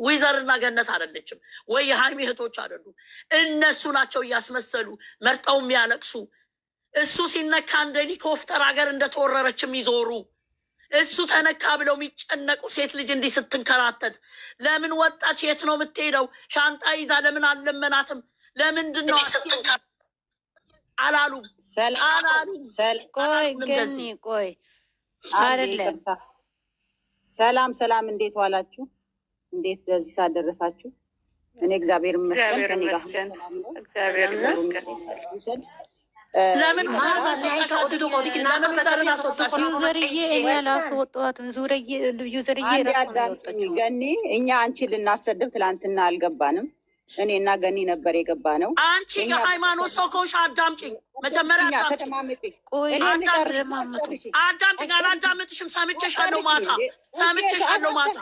ዊዘርና ገነት አይደለችም ወይ የሃይሚ እህቶች አይደሉም። እነሱ ናቸው እያስመሰሉ መርጠው የሚያለቅሱ። እሱ ሲነካ እንደ ሄሊኮፕተር ሀገር እንደተወረረችም ይዞሩ። እሱ ተነካ ብለው የሚጨነቁ ሴት ልጅ እንዲህ ስትንከራተት ለምን ወጣች? የት ነው የምትሄደው? ሻንጣ ይዛ ለምን አልለመናትም? ለምንድን ነው አላሉ? ቆይ ገኒ ቆይ አይደለም። ሰላም ሰላም፣ እንዴት ዋላችሁ? እንዴት ለዚህ ሰዓት ደረሳችሁ? እኔ እግዚአብሔር ይመስገን ከኔ ጋር እግዚአብሔር ይመስገን። ለምን ዩዘርዬ እኔ አላስወጣኋትም። ዩዘርዬ ገኒ፣ እኛ አንቺን ልናሰድብ ትላንትና አልገባንም። እኔና ገኒ ነበር የገባ ነው። አንቺ የሃይማኖት ሰው ከሆንሽ አዳምጪኝ። መጀመሪያ አዳምጪኝ። አላዳምጥሽም። ሰምቼሻለሁ ማታ፣ ሰምቼሻለሁ ማታ፣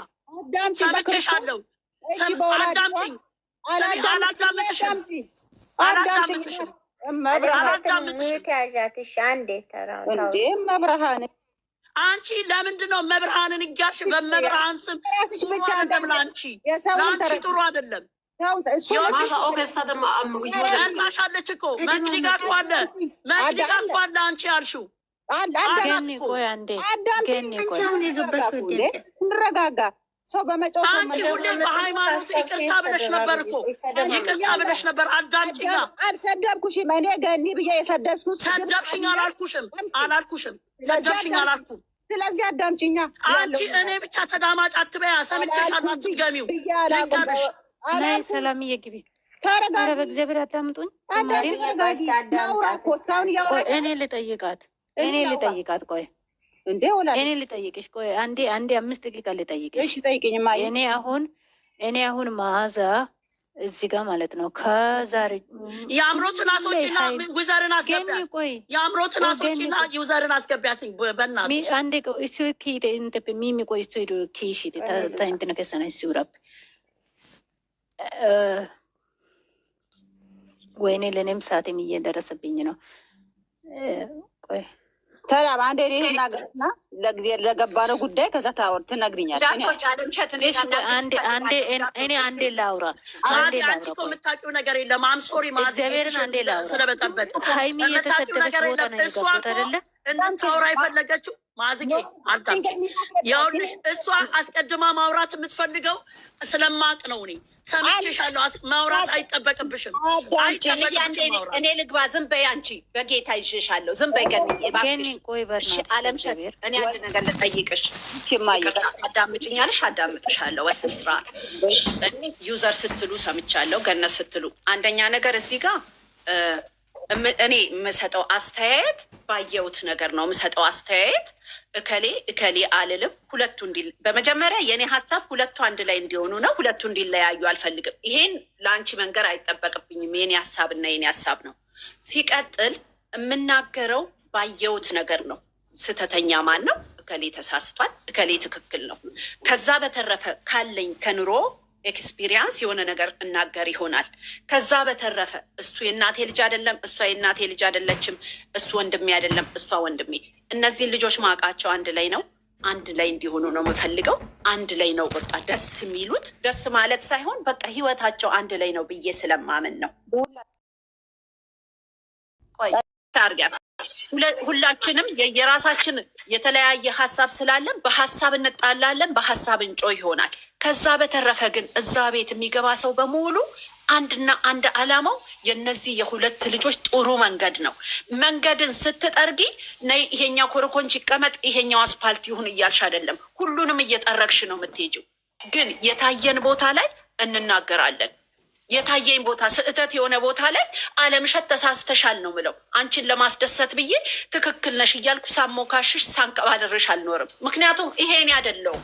ሰምቼሻለሁ። አዳምጪኝ። አላዳምጥሽም፣ አላዳምጥሽም፣ እንዴ መብርሃን። አንቺ ለምንድን ነው መብርሃንን እያልሽ በመብርሃን ስም ጥሩ አይደለም። ለአንቺ ጥሩ አይደለም። ጨርሳሻለች እኮ መግዲ ጋ እኮ አለ፣ መግዲ ጋ እኮ አለ። አንቺ ያልሽው እንረጋጋ። ሰው በመጫወት አንቺ ሁሌ በሃይማኖት ይቅርታ ብለሽ ነበር እኮ፣ ይቅርታ ብለሽ ነበር። አዳምጪኛ። አልሰደብኩሽም። እኔ ገኒ ብዬ የሰደብኩት ሰደብሽኝ አላልኩሽም፣ አላልኩሽም፣ ሰደብሽኝ አላልኩም። ስለዚህ አዳምጪኛ። አንቺ እኔ ብቻ ተዳማጭ አትበያ። ሰምቼሻለሁ፣ አትድገሚው። ልንገርሽ ናይ ሰላምዬ ግቢ። ኧረ በእግዚአብሔር አዳምጡኝ። እኔ ልጠይቃት፣ እኔ ልጠይቃት። ቆይ እንዴ ወላ እኔ ልጠይቅሽ። ቆይ አንዴ 5 ደቂቃ ልጠይቅሽ። እሺ ጠይቅኝማ። እኔ አሁን መዓዛ እዚህ ጋር ማለት ነው ከዛሬ የአእምሮትን አስወጪና ዊዘርን አስገቢያት። ቆይ የአእምሮትን አስወጪና ዊዘርን አስገቢያትኝ። በእናትሽ አንዴ እሱ ኪቴ እንተፕ ሚሚ ቆይ እሱ ሄዶ ኪሽት ታይንትነ ከሰና እሱ ራብ ወይኔ ለእኔም ሰዓቴም እየደረሰብኝ ነው። ቆይ ሰላም አንዴ እኔ ልናገርና ለጊዜ ለገባ ነው ጉዳይ ከዛ ታወር ትነግሪኛለሽ። አንዴ ላውራ። አንቺ እኮ የምታውቂው ነገር የለም። አምሶሪ እግዚአብሔርን አንዴ ላውራ። ስለበጠበጥ ሀይሚ እየተሰደበች ቦታ ነው የገባት አይደለ? እንድታወራ የፈለገችው ማዝጌ አዳምጪ። ይኸውልሽ እሷ አስቀድማ ማውራት የምትፈልገው ስለማቅ ነው። እኔ ሰምቼሻለሁ። ማውራት አይጠበቅብሽም። እኔ ልግባ። ዝም በይ አንቺ፣ በጌታ ይዤሻለሁ። ዝም በይ ገኒ፣ ቆይ አለምሸት፣ እኔ አንድ ነገር ልጠይቅሽ። አዳምጭኛለሽ? አዳምጥሻለሁ በስነ ስርዓት። ዩዘር ስትሉ ሰምቻለሁ፣ ገነት ስትሉ። አንደኛ ነገር እዚህ ጋር እኔ የምሰጠው አስተያየት ባየሁት ነገር ነው የምሰጠው አስተያየት። እከሌ አልልም። ሁለቱ በመጀመሪያ የእኔ ሀሳብ ሁለቱ አንድ ላይ እንዲሆኑ ነው። ሁለቱ እንዲለያዩ አልፈልግም። ይሄን ለአንቺ መንገር አይጠበቅብኝም። የኔ ሀሳብና የኔ ሀሳብ ነው። ሲቀጥል የምናገረው ባየሁት ነገር ነው። ስህተተኛ ማን ነው? እከሌ ተሳስቷል፣ እከሌ ትክክል ነው። ከዛ በተረፈ ካለኝ ከኑሮ ኤክስፒሪየንስ የሆነ ነገር እናገር ይሆናል። ከዛ በተረፈ እሱ የእናቴ ልጅ አይደለም፣ እሷ የእናቴ ልጅ አይደለችም፣ እሱ ወንድሜ አይደለም፣ እሷ ወንድሜ። እነዚህን ልጆች ማውቃቸው አንድ ላይ ነው። አንድ ላይ እንዲሆኑ ነው የምፈልገው። አንድ ላይ ነው በቃ ደስ የሚሉት። ደስ ማለት ሳይሆን በቃ ህይወታቸው አንድ ላይ ነው ብዬ ስለማመን ነው። ቆይ ታርጊያ ሁላችንም የየራሳችን የተለያየ ሀሳብ ስላለን በሀሳብ እንጣላለን፣ በሀሳብ እንጮህ ይሆናል። ከዛ በተረፈ ግን እዛ ቤት የሚገባ ሰው በሙሉ አንድና አንድ ዓላማው የነዚህ የሁለት ልጆች ጥሩ መንገድ ነው። መንገድን ስትጠርጊ ነይ ይሄኛው ኮረኮንች ይቀመጥ ይሄኛው አስፓልት ይሁን እያልሽ አይደለም። ሁሉንም እየጠረግሽ ነው የምትሄጂው። ግን የታየን ቦታ ላይ እንናገራለን። የታየኝ ቦታ ስህተት የሆነ ቦታ ላይ አለምሸት ተሳስተሻል ነው ምለው። አንቺን ለማስደሰት ብዬ ትክክል ነሽ እያልኩ ሳሞካሽሽ ሳንቀባደርሽ አልኖርም። ምክንያቱም ይሄን ያደለው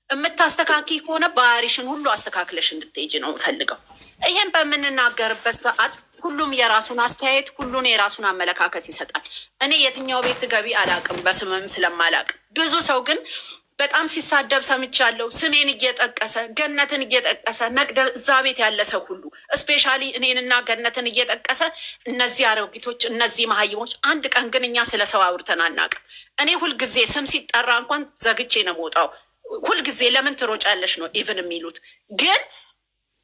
የምታስተካኪ ከሆነ ባህሪሽን ሁሉ አስተካክለሽ እንድትሄጂ ነው የምፈልገው። ይሄን በምንናገርበት ሰዓት ሁሉም የራሱን አስተያየት፣ ሁሉን የራሱን አመለካከት ይሰጣል። እኔ የትኛው ቤት ገቢ አላቅም፣ በስምም ስለማላቅ። ብዙ ሰው ግን በጣም ሲሳደብ ሰምቻለሁ። ስሜን እየጠቀሰ ገነትን እየጠቀሰ መቅደል እዛ ቤት ያለ ሰው ሁሉ እስፔሻሊ እኔንና ገነትን እየጠቀሰ እነዚህ አሮጊቶች፣ እነዚህ መሀይሞች። አንድ ቀን ግን እኛ ስለ ሰው አውርተን አናውቅም። እኔ ሁልጊዜ ስም ሲጠራ እንኳን ዘግቼ ነው የምወጣው። ሁልጊዜ ለምን ትሮጫለሽ ነው ኢቭን የሚሉት። ግን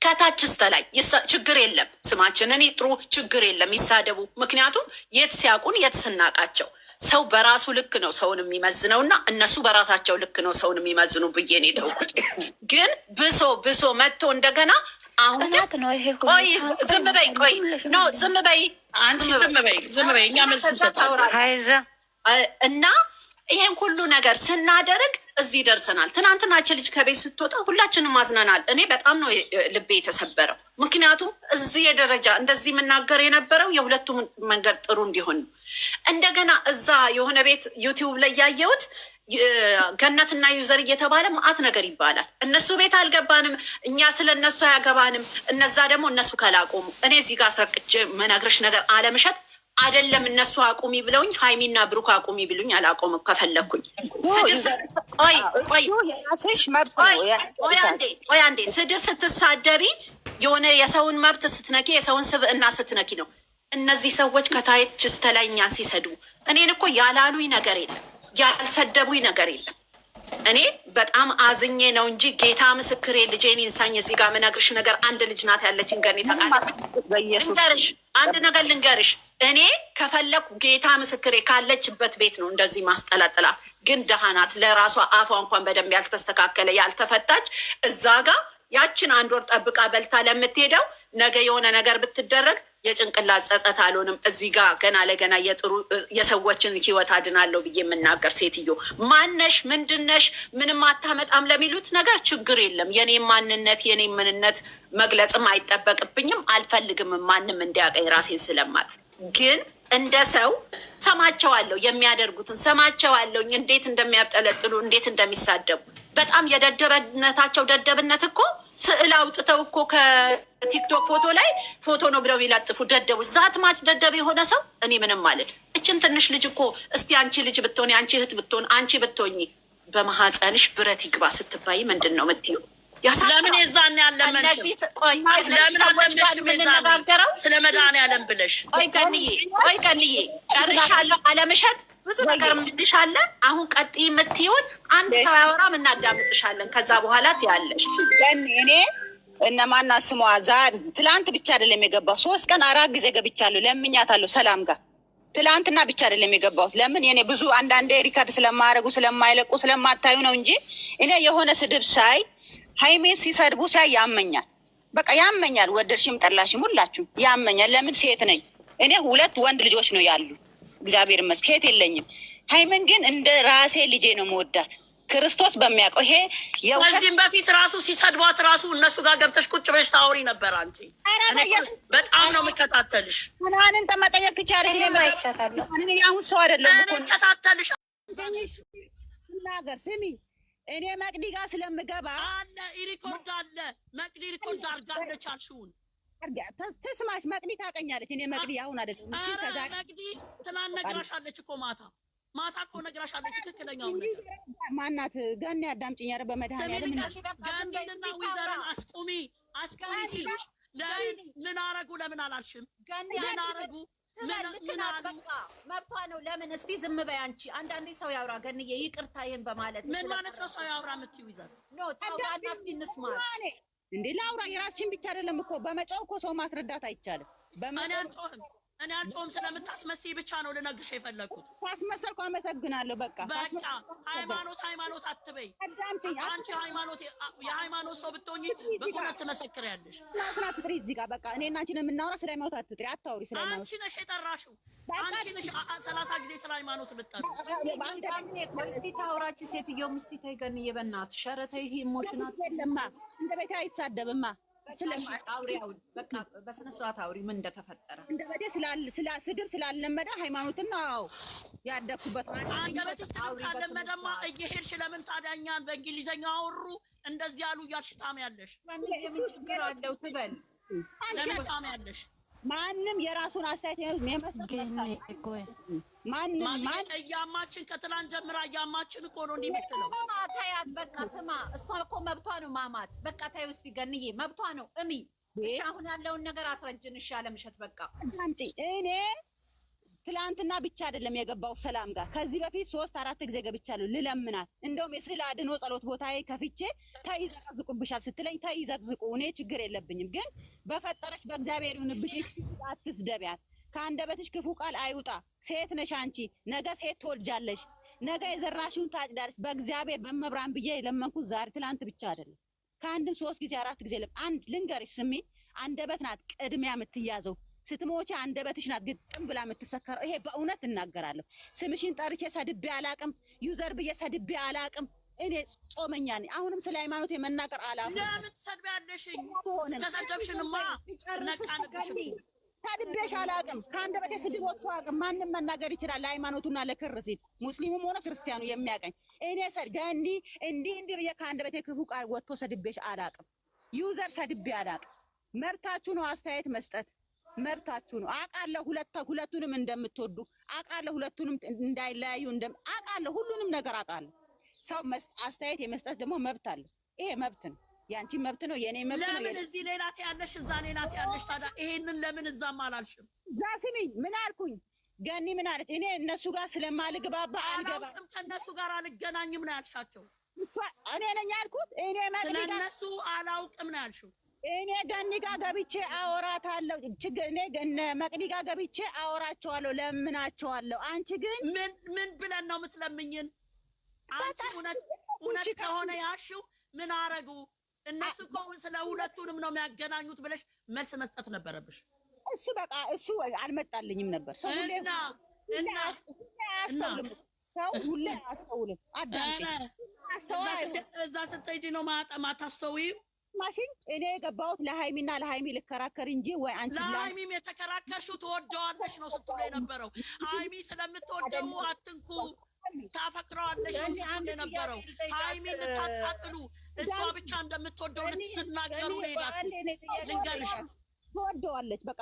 ከታች እስከ ላይ ችግር የለም፣ ስማችንን ይጥሩ፣ ችግር የለም ይሳደቡ። ምክንያቱም የት ሲያውቁን የት ስናቃቸው። ሰው በራሱ ልክ ነው ሰውን የሚመዝነው እና እነሱ በራሳቸው ልክ ነው ሰውን የሚመዝኑ ብዬ ነው የተውኩት። ግን ብሶ መጥቶ እንደገና አሁን ቆይ ዝም በይ፣ ቆይ ኖ ዝም በይ፣ ዝም በይ፣ እኛ መልስ እንሰጣለን እና ይሄን ሁሉ ነገር ስናደርግ እዚህ ደርሰናል። ትናንትናች ልጅ ከቤት ስትወጣ ሁላችንም አዝነናል። እኔ በጣም ነው ልቤ የተሰበረው። ምክንያቱም እዚህ የደረጃ እንደዚህ የምናገር የነበረው የሁለቱም መንገድ ጥሩ እንዲሆን ነው። እንደገና እዛ የሆነ ቤት ዩቲዩብ ላይ ያየሁት ገነትና ዩዘር እየተባለ መዓት ነገር ይባላል። እነሱ ቤት አልገባንም፣ እኛ ስለ እነሱ አያገባንም። እነዛ ደግሞ እነሱ ካላቆሙ እኔ እዚህ ጋር አስረቅቼ መነግርሽ ነገር አለምሸት አይደለም እነሱ አቁሚ ብለውኝ ሀይሚና ብሩክ አቁሚ ብሉኝ አላቆምም። ከፈለግኩኝ አንዴ ስድብ ስትሳደቢ የሆነ የሰውን መብት ስትነኪ የሰውን ስብዕና ስትነኪ ነው። እነዚህ ሰዎች ከታች እስከ ላይ እኛን ሲሰድቡ እኔን እኮ ያላሉኝ ነገር የለም፣ ያልሰደቡኝ ነገር የለም። እኔ በጣም አዝኜ ነው እንጂ ጌታ ምስክሬ ልጄን ይንሳኝ። እዚህ ጋር ምነግርሽ ነገር አንድ ልጅ ናት ያለችኝ ገኔ ታውቃለች። አንድ ነገር ልንገርሽ፣ እኔ ከፈለኩ ጌታ ምስክሬ ካለችበት ቤት ነው እንደዚህ ማስጠላጥላ። ግን ደሃ ናት፣ ለራሷ አፏ እንኳን በደንብ ያልተስተካከለ ያልተፈታች። እዛ ጋር ያችን 1 ወር ጠብቃ በልታ ለምትሄደው ነገ የሆነ ነገር ብትደረግ የጭንቅላት ጸጸት አልሆንም። እዚህ ጋር ገና ለገና የሰዎችን ህይወት አድናለሁ ብዬ የምናገር ሴትዮ ማነሽ? ምንድነሽ? ምንም አታመጣም ለሚሉት ነገር ችግር የለም። የኔ ማንነት የኔ ምንነት መግለጽም አይጠበቅብኝም፣ አልፈልግም ማንም እንዲያቀኝ ራሴን ስለማል። ግን እንደ ሰው ሰማቸዋለሁ፣ የሚያደርጉትን ሰማቸዋለሁ፣ እንዴት እንደሚያጠለጥሉ እንዴት እንደሚሳደቡ። በጣም የደደብነታቸው ደደብነት እኮ ስዕል አውጥተው እኮ ከቲክቶክ ፎቶ ላይ ፎቶ ነው ብለው ይለጥፉ። ደደቡ ዛት ማች ደደብ የሆነ ሰው እኔ ምንም አልል። እችን ትንሽ ልጅ እኮ እስቲ አንቺ ልጅ ብትሆን አንቺ እህት ብትሆን አንቺ ብትሆኝ በማህፀንሽ ብረት ይግባ ስትባይ ምንድን ነው የምትዩ? ለምን የዛን ያለመንሽም የምንነጋገረው ስለ መድኃኒዓለም ብለሽ ቆይ ቀንዬ ጨርሻለሁ። አለምሸት ብዙ ነገር ምልሻለ። አሁን ቀጥይ የምትይውን አንድ ሰው ያወራም እናዳምጥሻለን። ከዛ በኋላ ትያለሽ። እኔ እነማና ስሟ ትላንት ብቻ አይደለም የገባው 3 ቀን 4 ጊዜ ገብቻለሁ። ለምኛታለሁ ሰላም ጋር ትላንትና ብቻ አይደለም የገባሁት። ለምን የኔ ብዙ አንዳንዴ ሪካርድ ስለማያደርጉ ስለማይለቁ ስለማታዩ ነው እንጂ እኔ የሆነ ስድብ ሳይ ሀይሜን ሲሰድቡ ሳይ ያመኛል። በቃ ያመኛል። ወደድሽም ጠላሽም ሁላችሁም ያመኛል። ለምን ሴት ነኝ እኔ። 2 ወንድ ልጆች ነው ያሉ እግዚአብሔር ይመስገን የለኝም። ሀይሜን ግን እንደ ራሴ ልጄ ነው መወዳት ክርስቶስ በሚያውቀው። ይሄ ከዚህም በፊት ራሱ ሲሰድቧት ራሱ እነሱ ጋር ገብተሽ ቁጭ ብለሽ ታወሪ ነበር አንቺ። በጣም ነው የምከታተልሽ። ምናምን ተመጠየቅ ትቻለሽ። አሁን ሰው አይደለም እኮ እከታተልሽ። ናገር ስሚ እኔ መቅዲ ጋር ስለምገባ አለ ሪኮርድ አለ። መቅዲ ሪኮርድ አድርጋለች አልሽውን ተስማሽ። መቅዲ ታውቀኛለች። እኔ መቅዲ አሁን አይደለም መቅዲ ትላንት ነግራሻለች እኮ ማታ እኮ ነግራሻለች። ትክክለኛው ነገር ማናት? ገኒ አዳምጪኝ። ኧረ በመድኃኒዓለም ገኒንና ዊዘርን አስቁሚ ሲልሽ ምን አረጉ? ለምን አላልሽም? ምን አረጉ? መብቷ ነው። ለምን እስቲ ዝም በይ አንቺ። አንዳንዴ ሰው ያውራ ገንዬ፣ ይቅርታዬን በማለት ምን ማለት ነው? ሰው ያውራ የምትይው ይዘን ኖ ታውራና እስቲ እንስማት እንዴ። ላውራ የራስሽን ብቻ አይደለም እኮ በመጫው እኮ ሰው ማስረዳት አይቻልም። እኔ አልጮህም። ስለምታስመስይ ብቻ ነው ልነግርሽ የፈለግኩት። ታስመሰልኩ። አመሰግናለሁ። በቃ ሃይማኖት አትበይ። አንቺ የሃይማኖት ሰው ብትሆኚ በእውነት ትመሰክሪያለሽ። አትጥሪ እዚህ ጋር በቃ እኔ እና አንቺ ነው የምናወራ። ስለ ሃይማኖት አትጥሪ፣ አታውሪ። ስለ ሃይማኖት አንቺ ነሽ የጠራሽው። አንቺ ነሽ 30 ጊዜ ስለ ሃይማኖት ብትጠሪ። እስቲ ታውራች ሴትዮም እስቲ ተይ ገንዬ፣ በእናትሽ ኧረ ተይ። ይሄ ኢሞሽናል የለማ እንደ ቤት አይሳደብማ። አውሪያውን በቃ በስነ ስርዓት አውሪ ምን እንደተፈጠረ። እንደበዴ ስድብ ስላለመደ ሃይማኖትን ነው ያደኩበት ማለት አንደበትሽ ካለመደማ እየሄድሽ ለምን ታዲያ እኛን በእንግሊዘኛ አወሩ እንደዚህ ያሉ እያልሽ ታሚያለሽ? ምን ችግር አለው ትበል። ለምን ታሚያለሽ? ማንም የራሱን አስተያየት እያማችን ከትላንት ጀምራ እያማችን እኮ ነው እንዲህ የምትለው። ታያት በቃ ትማ። እሷ እኮ መብቷ ነው ማማት። በቃ ታዩ እስኪ ገንዬ መብቷ ነው። እሚ እሺ፣ አሁን ያለውን ነገር አስረጅን። እሺ አለምሸት በቃ አምጪ። እኔ ትላንትና ብቻ አይደለም የገባው ሰላም ጋር ከዚህ በፊት 3-4 ጊዜ ገብቻለሁ ልለምናት። እንደውም የስዕል አድኖ ጸሎት ቦታዬ ከፍቼ ተይዘቅዝቁብሻል ስትለኝ ተይዘቅዝቁ እኔ ችግር የለብኝም፣ ግን በፈጠረች በእግዚአብሔር ይሁንብሽ አትስደቢያት፣ ከአንደበትሽ ክፉ ቃል አይውጣ። ሴት ነሽ አንቺ፣ ነገ ሴት ትወልጃለሽ፣ ነገ የዘራሽውን ታጭዳለሽ። በእግዚአብሔር በመብራን ብዬ የለመንኩት ዛሬ ትላንት ብቻ አይደለም ከአንድም 3 ጊዜ 4 ጊዜ አንድ ልንገርሽ ስሚ፣ አንደበት ናት ቅድሚያ የምትያዘው። ስትሞቼ አንደበትሽ ናት ግጥም ብላ የምትሰከረው። ይሄ በእውነት እናገራለሁ። ስምሽን ጠርቼ ሰድቤ አላቅም፣ ዩዘር ብዬ ሰድቤ አላቅም። እኔ ጾመኛ ነኝ። አሁንም ስለ ሃይማኖት የመናገር አላማ ለምን ትሰድቢያለሽኝ? ተሰደብሽንማ ነቃንብሽ። ሰድቤሽ አላቅም። ከአንደበቴ ስድብ ወጥቶ አቅም ማንም መናገር ይችላል። ለሃይማኖቱና ለክር ሲል ሙስሊሙም ሆነ ክርስቲያኑ የሚያቀኝ እኔ ገኒ እንዲህ ብዬ ከአንደበቴ ክፉ ቃል ወጥቶ ሰድቤሽ አላቅም። ዩዘር ሰድቤ አላቅም። መብታችሁ ነው አስተያየት መስጠት መብታችሁ ነው። አውቃለሁ ሁለቱንም እንደምትወዱ አውቃለሁ። ሁለቱንም እንዳይለያዩ አውቃለሁ። ሁሉንም ነገር አውቃለሁ። ሰው አስተያየት የመስጠት ደግሞ መብት አለ። ይሄ መብት ነው። ያንቺ መብት ነው፣ የኔ መብት ነው። ለምን እዚህ ሌላት ያለሽ እዛ ሌላት ያለሽ? ታዲያ ይሄንን ለምን እዛም አላልሽም? እዛ ስሚኝ፣ ምን አልኩኝ? ገኒ ምን አለች? እኔ እነሱ ጋር ስለማልግባባ አልገባም፣ ከእነሱ ጋር አልገናኝም ነው ያልሻቸው። እኔ ነኝ ያልኩት። እኔ ስለነሱ አላውቅም ነው ያልሽው። እኔ ገኒ ጋር ገብቼ አወራታለሁ። ችግር እኔ መቅዲ ጋር ገብቼ አወራቸዋለሁ፣ ለምናቸዋለሁ። አንቺ ግን ምን ብለን ነው የምትለምኝን? አንቺ እውነት ከሆነ ያልሽው ምን አረጉ እነሱ እኮ ስለ ሁለቱንም ነው የሚያገናኙት ብለሽ መልስ መስጠት ነበረብሽ። እሱ በቃ እሱ አልመጣልኝም ነበር። ሰው ሁሌ አያስተውልም። ሰው ሁሌ አያስተውልም። አዳምጪ። እዛ ስትሄጂ ነው ማታስተውይው ማሽን። እኔ የገባሁት ለሃይሚና ለሃይሚ ልከራከር እንጂ ወይ አንቺ ለሃይሚም የተከራከርሽው ትወደዋለሽ ነው ስትሉ የነበረው። ሃይሚ ስለምትወደው አትንኩ ታፈቅረዋለሽ ነው ስትሉ የነበረው። ሃይሚን ልታጣጥሉ እሷ ብቻ እንደምትወደው ልትናገሩ ሄዳችሁ። ልንገርሽ ትወደዋለች። በቃ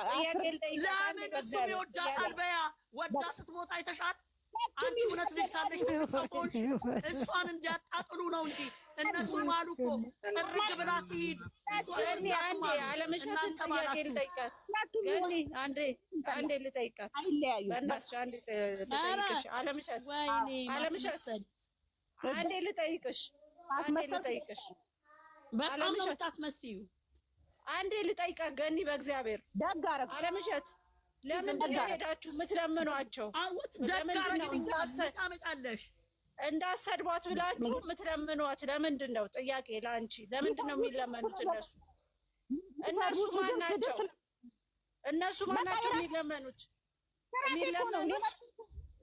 ለምን እሱም ይወዳታል። በያ ወዳ ስትሞት አይተሻል። አንቺ እውነት ልጅ ካለሽ ትልቅ እሷን እንዲያጣጥሉ ነው እንጂ እነሱ ማሉ እኮ ጥርግ ብላ ትሂድ። አለመሸትን ጥያቄ ልጠይቃት። አንዴ ልጠይቃት። በእናትሽ አንዴ ልጠይቅሽ። አለመሸት አንዴ ልጠይቅሽ። በጣም ነው የምታስመስዩ። አንዴ ልጠይቃት ገኒ፣ በእግዚአብሔር አለመሸት ለምንድን ነው ሄዳችሁ የምትለምኗቸው? ታመጣለሽ እንዳሰድቧት ብላችሁ የምትለምኗት ለምንድን ነው? ጥያቄ ለአንቺ። ለምንድን ነው የሚለመኑት እነሱ? እነሱ ማን ናቸው የሚለመኑት?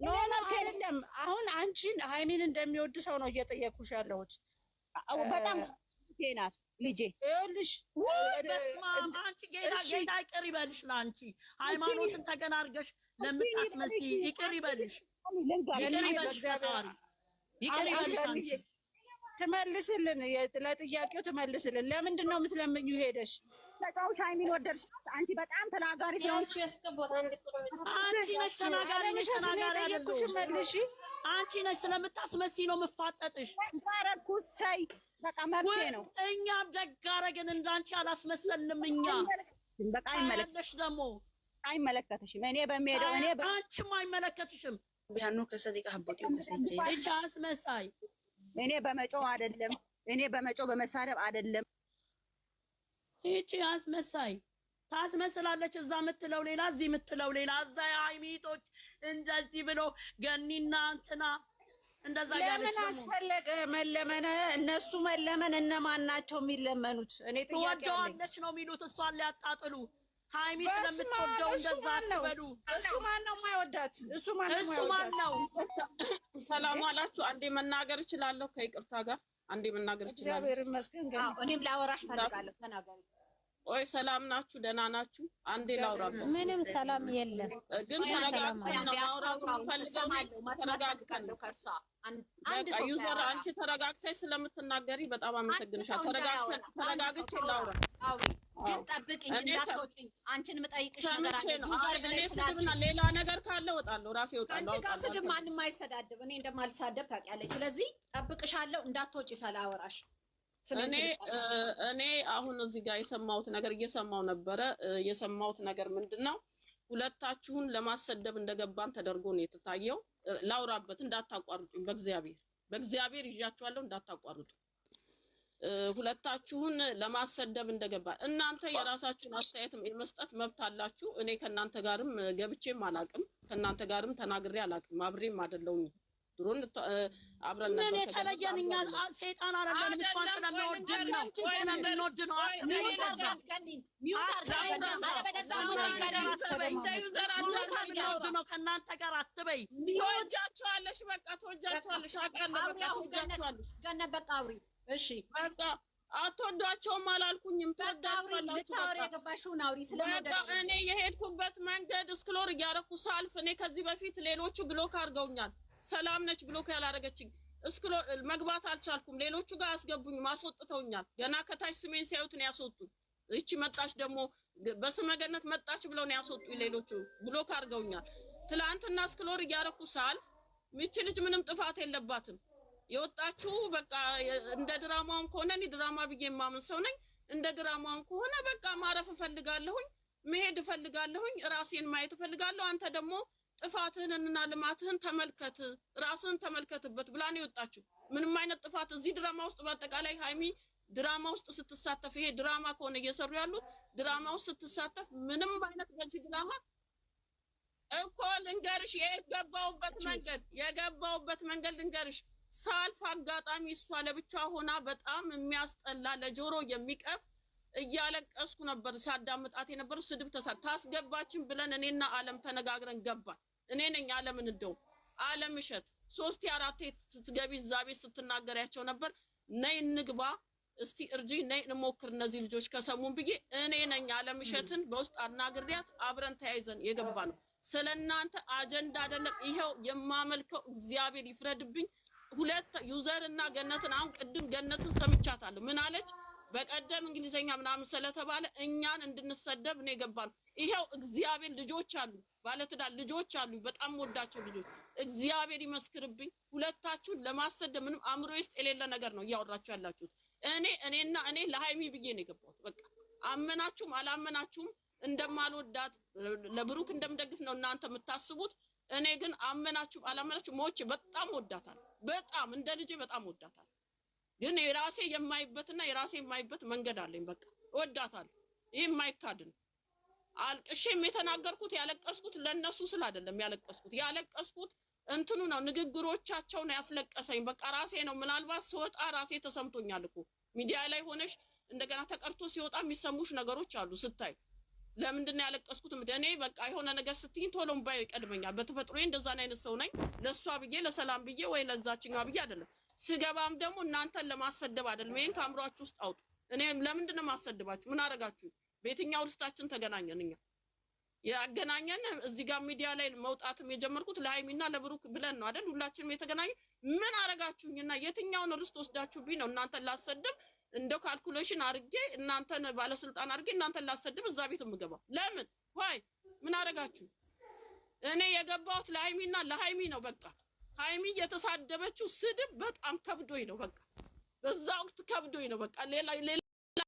ኖ አይደለም። አሁን አንቺን ሃይሚን እንደሚወዱ ሰው ነው እየጠየኩሽ ያለሁት። በጣም ናት ልጄ። ይኸውልሽ በስመ አብ አንቺ ጌታ ይቅር ይበልሽ። ለአንቺ ሃይማኖትን ተገና አድርገሽ ለምታትመስይ ይቅር ይበልሽ። ይቅር ይበልሽ ፈጣሪ ይቅር ይበልሽ። አንቺ ትመልስልን፣ ለጥያቄው ትመልስልን። ለምንድን ነው የምትለምኙ? ሄደሽ ተጫውሽ ሃይሚን ወደድሽ። አንቺ በጣም ተናጋሪ ስለሆንሽ አንቺ ነሽ ተናጋሪ ነሽ። ተናጋሪ አይደለሽ መልሽ። አንቺ ነሽ ስለምታስመስይ ነው የምፋጠጥሽ። ታረኩት ሳይ በቃ መብቴ ነው። እኛም ደግ አደረግን እንዳንቺ አላስመሰልንም። እኛ በቃ አይመለከትሽ ደግሞ አይመለከትሽም። እኔ በሚሄደው አንቺም አይመለከትሽም። ቢያኑ ከሰዲቃ ሀቦቴው ከሰጂ እቻ አስመሳይ እኔ በመጮህ አይደለም፣ እኔ በመጮህ በመሳደብ አይደለም። ይቺ አስመሳይ ታስመስላለች። እዛ የምትለው ሌላ፣ እዚህ የምትለው ሌላ። እዛ የሃይሚቶች እንደዚህ ብሎ ገኒና እንትና እንደዛ ያለች ለምን አስፈለገ መለመን? እነሱ መለመን እነማን ናቸው የሚለመኑት? እኔ ጥያቄ ትወደዋለች ነው የሚሉት እሷን ሊያጣጥሉ። ሃይሚ ስለምትወደው እንደዛ አትበሉ። እሱ ማን ነው የማይወዳት? እሱ ማን ነው? ሰላም አላችሁ። አንዴ መናገር እችላለሁ ከይቅርታ ጋር? አንዴ መናገር እችላለሁ? እግዚአብሔር ይመስገን። እኔም ላወራሽ ፈልጋለሁ። ተናገሪ። ወይ ሰላም ናችሁ? ደህና ናችሁ? አንዴ ላውራበት። ምንም ሰላም የለም፣ ግን ተረጋግተን ነው ማውራት ፈልገው። ተረጋግተን ነው ከሷ በቃ ዩዘር፣ አንቺ ተረጋግተሽ ስለምትናገሪ በጣም አመሰግንሻለሁ። ተረጋግቼ ላውራ። ግን ጠብቅኝ እንዳትወጪኝ። አንቺን የምጠይቅሽ ነገር አለ። እኔ ስድብና ሌላ ነገር ካለ እወጣለሁ፣ ራሴ እወጣለሁ። አንቺ ጋር ስድብ ማንም አይሰዳድብ። እኔ እንደማልሳደብ ታውቂያለሽ። ስለዚህ ጠብቅሻለሁ እንዳትወጪ ሳላወራሽ። እኔ አሁን እዚህ ጋር የሰማሁት ነገር እየሰማሁ ነበረ። የሰማሁት ነገር ምንድን ነው? ሁለታችሁን ለማሰደብ እንደገባን ተደርጎ ነው የተታየው። ላውራበት እንዳታቋርጡኝ፣ በእግዚአብሔር ይዣችኋለሁ፣ እንዳታቋርጡ። ሁለታችሁን ለማሰደብ እንደገባ እናንተ የራሳችሁን አስተያየት የመስጠት መብት አላችሁ። እኔ ከእናንተ ጋርም ገብቼም አላቅም፣ ከእናንተ ጋርም ተናግሬ አላቅም፣ አብሬም አይደለሁም። ድሮን አብረን ነበር። ምን የተለየን እኛ ሰይጣን አይደለንም። እሷን ስለምንወድ ነው ከእናንተ ጋር አትበይ። ተወጃቸዋለሽ፣ በቃ ተወጃቸዋለሽ። አውቃለሁ፣ በቃ ተወጃቸዋለሽ። ገነት በቃ አውሪ። እሺ በቃ አትወዷቸውም አላልኩኝም። ልታወሪ የገባሽውን አውሪ። ስለመደረግ እኔ የሄድኩበት መንገድ እስክሎር እያደረኩ ሳልፍ እኔ ከዚህ በፊት ሌሎቹ ብሎክ አድርገውኛል። ሰላም ነች ብሎክ ያላደረገችኝ እስክሎር መግባት አልቻልኩም። ሌሎቹ ጋር አስገቡኝ፣ ማስወጥተውኛል። ገና ከታች ስሜን ሲያዩት ነው ያስወጡኝ። እቺ መጣች ደግሞ በስመ ገነት መጣች ብለው ነው ያስወጡኝ። ሌሎቹ ብሎክ አድርገውኛል። ትላንትና እስክሎር እያደረኩ ሳልፍ ይቺ ልጅ ምንም ጥፋት የለባትም የወጣችሁ በቃ እንደ ድራማውም ከሆነ እኔ ድራማ ብዬ የማምን ሰው ነኝ። እንደ ድራማውም ከሆነ በቃ ማረፍ እፈልጋለሁኝ፣ መሄድ እፈልጋለሁኝ፣ ራሴን ማየት እፈልጋለሁ። አንተ ደግሞ ጥፋትህንና ልማትህን ተመልከት፣ ራስህን ተመልከትበት ብላ ነው የወጣችሁ። ምንም አይነት ጥፋት እዚህ ድራማ ውስጥ በአጠቃላይ ሃይሚ ድራማ ውስጥ ስትሳተፍ፣ ይሄ ድራማ ከሆነ እየሰሩ ያሉት ድራማ ውስጥ ስትሳተፍ ምንም አይነት በዚህ ድራማ እኮ ልንገርሽ፣ የገባውበት መንገድ ልንገርሽ። ሳልፍ አጋጣሚ እሷ ለብቻ ሆና በጣም የሚያስጠላ ለጆሮ የሚቀፍ እያለቀስኩ ነበር ሳዳምጣት የነበረው። ስድብ ታስገባችን ብለን እኔና አለም ተነጋግረን ገባን። እኔ ነኝ አለምን እንደው አለም እሸት 3 4 ስትገቢ እዛ ቤት ስትናገሪያቸው ነበር። ነይ እንግባ እስቲ እርጂ፣ ነይ እንሞክር እነዚህ ልጆች ከሰሙን ብዬ እኔ ነኝ አለም እሸትን በውስጥ አናግሪያት አብረን ተያይዘን የገባ ነው። ስለናንተ አጀንዳ አይደለም። ይሄው የማመልከው እግዚአብሔር ይፍረድብኝ። ሁለት ዩዘር እና ገነትን አሁን ቅድም ገነትን ሰምቻታለሁ። ምን አለች? በቀደም እንግሊዘኛ ምናምን ስለተባለ እኛን እንድንሰደብ ነው የገባን። ይሄው እግዚአብሔር ልጆች አሉ፣ ባለትዳር ልጆች አሉ፣ በጣም ወዳቸው ልጆች። እግዚአብሔር ይመስክርብኝ። ሁለታችሁን ለማሰደብ ምንም አእምሮ ውስጥ የሌለ ነገር ነው እያወራችሁ ያላችሁት። እኔ ለሃይሚ ብዬ ነው የገባሁት። በቃ አመናችሁም አላመናችሁም እንደማልወዳት ለብሩክ እንደምደግፍ ነው እናንተ የምታስቡት። እኔ ግን አመናችሁ አላመናችሁ ሞቼ በጣም ወዳታለሁ። በጣም እንደ ልጄ በጣም ወዳታለሁ። ግን የራሴ የማይበትና የራሴ የማይበት መንገድ አለኝ። በቃ ወዳታለሁ። ይሄ የማይካድ ነው። አልቅሼም የተናገርኩት ያለቀስኩት ለነሱ ስለ አይደለም ያለቀስኩት እንትኑ ነው፣ ንግግሮቻቸው ነው ያስለቀሰኝ። በቃ ራሴ ነው። ምናልባት ስወጣ ራሴ ተሰምቶኛል እኮ ሚዲያ ላይ ሆነሽ እንደገና ተቀርቶ ሲወጣ የሚሰሙሽ ነገሮች አሉ ስታይ። ለምንድን ነው ያለቀስኩት? እኔ በቃ የሆነ ነገር ስትይኝ ቶሎ እምባዬ ይቀድመኛል። በተፈጥሮዬ እንደዛን አይነት ሰው ነኝ። ለሷ ብዬ ለሰላም ብዬ ወይ ለዛችኛዋ ብዬ አይደለም። ስገባም ደግሞ እናንተን ለማሰደብ አይደለም። ይሄን ከአእምሯችሁ ውስጥ አውጡ። እኔ ለምንድን ነው ማሰደባችሁ? ምን አረጋችሁ? በየትኛው ርስታችን ተገናኘን? እኛ ያገናኘን እዚህ ጋር ሚዲያ ላይ መውጣትም የጀመርኩት ለሃይሚና ለብሩክ ብለን ነው አይደል? ሁላችንም የተገናኘ ምን አረጋችሁኝና የትኛውን ርስት ወስዳችሁብኝ ነው እናንተን ላሰደብ እንደው ካልኩሌሽን አድርጌ እናንተን ባለስልጣን አድርጌ እናንተን ላሰደብ እዛ ቤት የምገባው? ለምን ዋይ ምን አረጋችሁ? እኔ የገባሁት ለሃይሚና ለሃይሚ ነው። በቃ ሃይሚ የተሳደበችው ስድብ በጣም ከብዶኝ ነው። በቃ በዛ ወቅት ከብዶኝ ነው። በቃ ሌላ